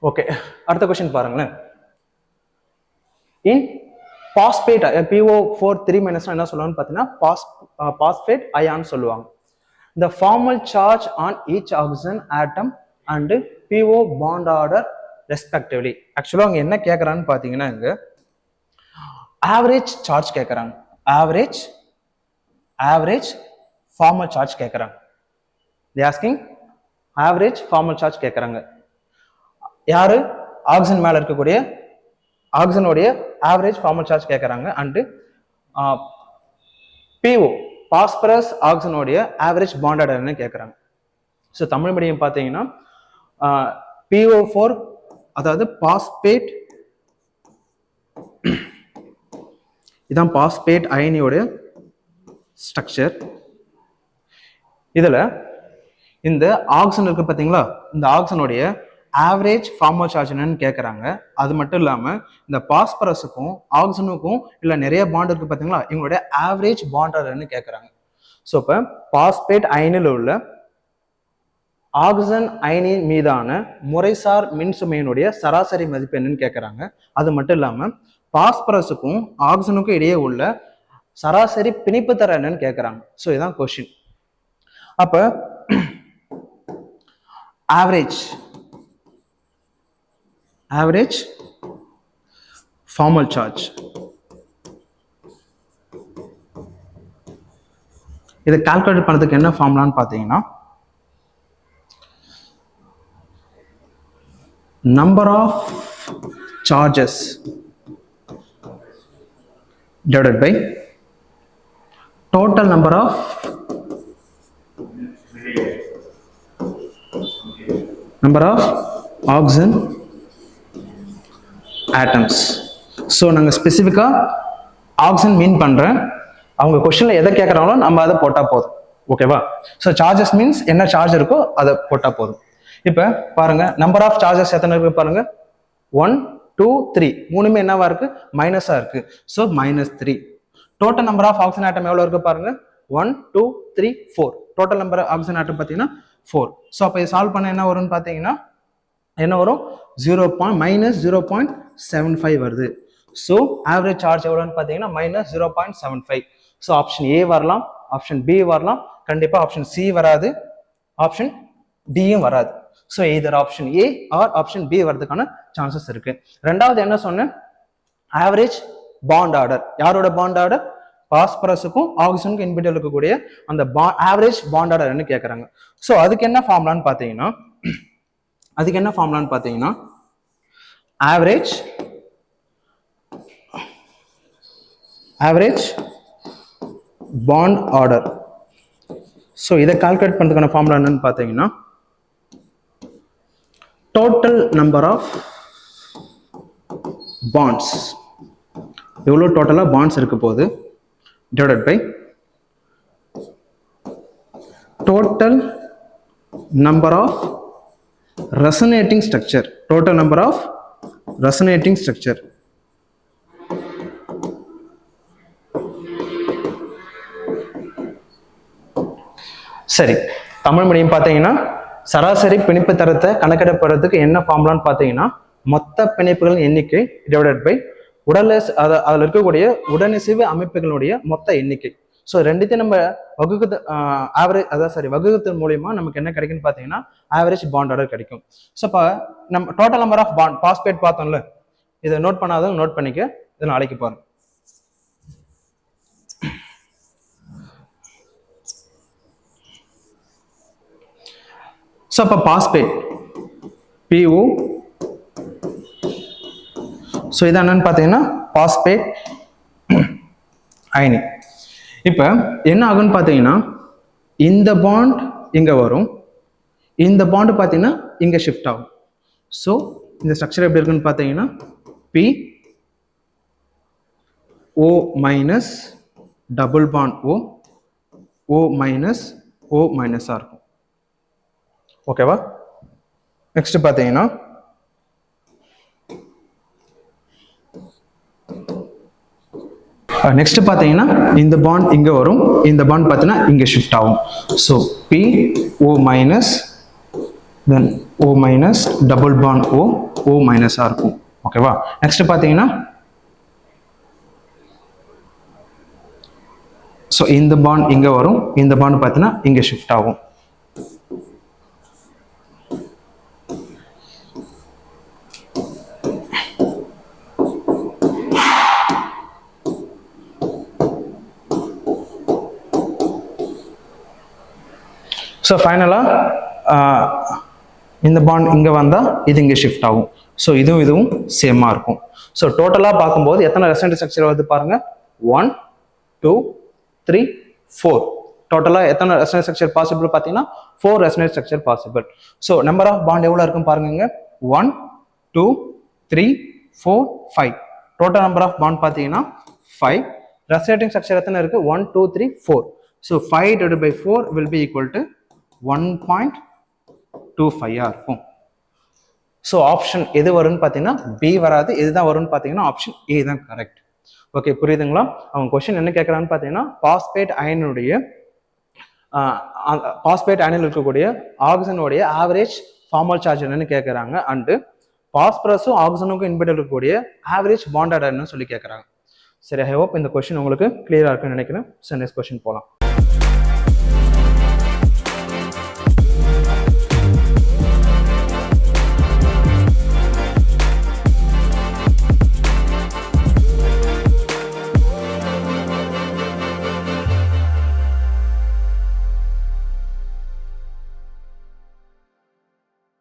Okay, அடுத்த question பாருங்களேன். இன் phosphate PO4 3- என்ன சொல்லுவாங்கன்னு பார்த்தீங்கன்னா பாஸ்பேட் அயான் சொல்லுவாங்க. The formal charge on each oxygen atom and PO bond order respectively. ஆக்சுவலா அவங்க என்ன கேட்கறான்னு பாத்தீங்கன்னா இங்க ஆவரேஜ் சார்ஜ் கேட்கறாங்க. ஆவரேஜ் ஃபார்மல் சார்ஜ் கேட்கறாங்க. they asking average formal charge கேட்கறாங்க. யாரு ஆக்சிஜன் மேல இருக்கக்கூடிய ஆக்சிஜனுடைய ஆவரேஜ் ஃபார்மல் சார்ஜ் கேட்கறாங்க. அண்ட் PO பாஸ்பரஸ் ஆக்சிஜனுடைய ஆவரேஜ் பாண்ட் ஆர்டர்னு கேட்கறாங்க. ஸோ தமிழ் மீடியம் பார்த்தீங்கன்னா PO4 அதாவது பாஸ்பேட், இதான் பாஸ்பேட் அயனியோட ஸ்ட்ரக்சர். இதுல இந்த ஆக்சிஜன் இருக்கு பார்த்தீங்களா, இந்த ஆக்சிஜனுடைய ஆவரேஜ் ஃபார்மல் சார்ஜ் என்னன்னு கேட்கறாங்க. அது மட்டும் இல்லாம இந்த பாஸ்பரஸுக்கும் ஆக்சிஜனுக்கும் இல்ல நிறைய பாண்ட் இருக்கு பார்த்தீங்களா, இவங்களுடைய ஆவரேஜ் பாண்ட் ஆர்டர்னு கேட்கறாங்க. ஸோ இப்போ பாஸ்பேட் அயனில் உள்ள ஆக்சிஜன் அயனின் மீதான முறைசார் மின்சுமையினுடைய சராசரி மதிப்பு என்னன்னு கேட்கறாங்க. அது மட்டும் இல்லாம பாஸ்பரஸுக்கும் ஆக்சிஜனுக்கும் இடையே உள்ள சராசரி பிணைப்பு தர என்னன்னு கேட்கறாங்க. ஸோ இதுதான் கொஸ்டின். அப்ப ஆவரேஜ் ஃபார்மல் சார்ஜ் இதை கால்குலேட் பண்ணதுக்கு என்ன ஃபார்முலான்னு பார்த்தீங்கன்னா number of charges divided by total number of oxygen atoms. So நாங்கள் ஸ்பெசிஃபிக்காக ஆக்சிஜன் மீன் பண்ணுறேன். அவங்க கொஸ்டின்ல எதை கேட்குறாங்களோ நம்ம அதை போட்டால் போதும். ஓகேவா? ஸோ சார்ஜஸ் மீன்ஸ் என்ன சார்ஜ் இருக்கோ அதை போட்டால் போதும். இப்போ பாருங்க, நம்பர் ஆஃப் சார்ஜஸ் எத்தனை இருக்கு பாருங்க. 1 2 3 மூணுமே என்னவா இருக்கு, மைனஸா இருக்கு. So -3. Total number of oxygen atom எவ்வளோ இருக்கு பாருங்க. 1 2 3 4. டோட்டல் நம்பர் ஆக்சிஜன் ஆட்டம் பார்த்தீங்கன்னா 4. ஸோ அப்போ இதை சால்வ் பண்ண என்ன வரும்னு பார்த்தீங்கன்னா என்ன வரும், -0.75 வருது. ஸோ ஆவரேஜ் சார்ஜ் எவ்வளோன்னு பார்த்தீங்கன்னா -0.75. ஸோ ஆப்ஷன் ஏ வரலாம், ஆப்ஷன் பி வரலாம், கண்டிப்பா ஆப்ஷன் சி வராது, ஆப்ஷன் டியும் வராது. So either option A or option B வரதுக்கான சான்சஸ் இருக்கு. ரெண்டாவது என்ன சொன்னேன், ஆவரேஜ் பாண்ட் ஆர்டர். யாரோட பாண்ட் ஆர்டர்? பாஸ்பரஸுக்கும் ஆக்சிஜனுக்கும் இன்பிட்வீன் இருக்கக்கூடிய அந்த ஆவரேஜ் பாண்ட் ஆர்டர்னு கேட்கறாங்க. ஸோ அதுக்கு என்ன ஃபார்முலான்னு பார்த்தீங்கன்னா ஆவரேஜ் பாண்ட் ஆர்டர். ஸோ இதை கால்குலேட் பண்ணுறதுக்கான ஃபார்முலா என்னன்னு பார்த்தீங்கன்னா டோட்டல் நம்பர் ஆஃப் பாண்ட்ஸ், எவ்வளோ டோட்டலாக பாண்ட்ஸ் இருக்க போகுது, divided by total number of resonating structure. சரி, தமிழ் மீடியம் பார்த்தீங்கன்னா சராசரி பிணைப்பு தரத்தை கணக்கிடப்படுறதுக்கு என்ன ஃபார்முலான்னு பார்த்தீங்கன்னா மொத்த பிணைப்புகளின் எண்ணிக்கை டிவைடட் பை அதில் இருக்கக்கூடிய உடனிசைவு அமைப்புகளுடைய மொத்த எண்ணிக்கை. ஸோ ரெண்டுத்தையும் நம்ம வகுக்கத்தின் மூலியமா நமக்கு என்ன கிடைக்குன்னு பார்த்தீங்கன்னா ஆவரேஜ் பாண்ட் ஆர்டர் கிடைக்கும். ஸோ இப்போ நம்ம total number of bond phosphate பார்த்தோம்ல, இதை நோட் பண்ணாதவங்க நோட் பண்ணிக்க, இதை நாளைக்கு பாருங்க. ஸோ அப்போ பாஸ்பேட் PO, ஸோ இது என்னன்னு பார்த்தீங்கன்னா பாஸ்பேட் அயனி. இப்போ என்ன ஆகுன்னு பார்த்தீங்கன்னா இந்த பாண்ட் இங்கே வரும், இந்த பாண்டு பார்த்தீங்கன்னா இங்கே ஷிஃப்ட் ஆகும். ஸோ இந்த ஸ்ட்ரக்சர் எப்படி இருக்குன்னு பார்த்தீங்கன்னா PO minus double bond O minus O மைனஸாக இருக்கும். ஓகேவா? நெக்ஸ்ட் பார்த்தீங்கன்னா இந்த பாண்ட் இங்க வரும், இந்த பாண்ட் பார்த்தீங்கன்னா இங்க ஷிஃப்ட் ஆகும். ஸோ PO மைனஸ் தென் O minus double bond O மைனஸாக இருக்கும். ஓகேவா? நெக்ஸ்ட் பார்த்தீங்கன்னா ஸோ இந்த பாண்ட் இங்கே வரும், இந்த பாண்ட் பார்த்தீங்கன்னா இங்கே ஷிஃப்ட் ஆகும். ஸோ ஃபைனலாக இந்த பாண்ட் இங்கே வந்தால் இது இங்கே ஷிஃப்ட் ஆகும். ஸோ இதுவும் சேமாக இருக்கும். ஸோ டோட்டலாக பார்க்கும்போது எத்தனை ரெசனன்ட் ஸ்ட்ரக்சர் வருது பாருங்கள். 1 2 3 4. டோட்டலாக எத்தனை ரெசனன்ட் ஸ்ட்ரக்சர் பாசிபிள் பார்த்தீங்கன்னா 4 resonant structure possible. So number of bond எவ்வளோ இருக்கும் பாருங்க. 1 2 3 4 5. டோட்டல் நம்பர் ஆஃப் பாண்ட் பார்த்தீங்கன்னா 5. ரெசனேட்டிங் ஸ்ட்ரக்சர் எத்தனை இருக்குது? 1 2 3 4. So 5 divided by 4 will be equal to 1.25 இருக்கும். ஸோ ஆப்ஷன் எது வரும்னு பார்த்தீங்கன்னா பி வராது. எதுதான் வரும்னு பார்த்தீங்கன்னா ஆப்ஷன் ஏ தான் கரெக்ட். ஓகே, புரியுதுங்களா? அவங்க கொஸ்டின் என்ன கேட்குறான்னு பார்த்தீங்கன்னா பாஸ்பேட் அயனில் இருக்கக்கூடிய ஆக்சிஜனுடைய ஆவரேஜ் ஃபார்மல் சார்ஜ் என்னன்னு கேட்குறாங்க. அண்டு பாஸ்பரஸும் ஆக்சிஜனுக்கும் இன்பிட் இருக்கக்கூடிய ஆவரேஜ் பாண்ட் ஆர்டர்னு சொல்லி கேட்குறாங்க. சரி, ஐ ஹோப் இந்த கொஸ்டின் உங்களுக்கு கிளியராக இருக்குன்னு நினைக்கிறேன். ஸோ நெக்ஸ்ட் கொஸ்டின் போகலாம்.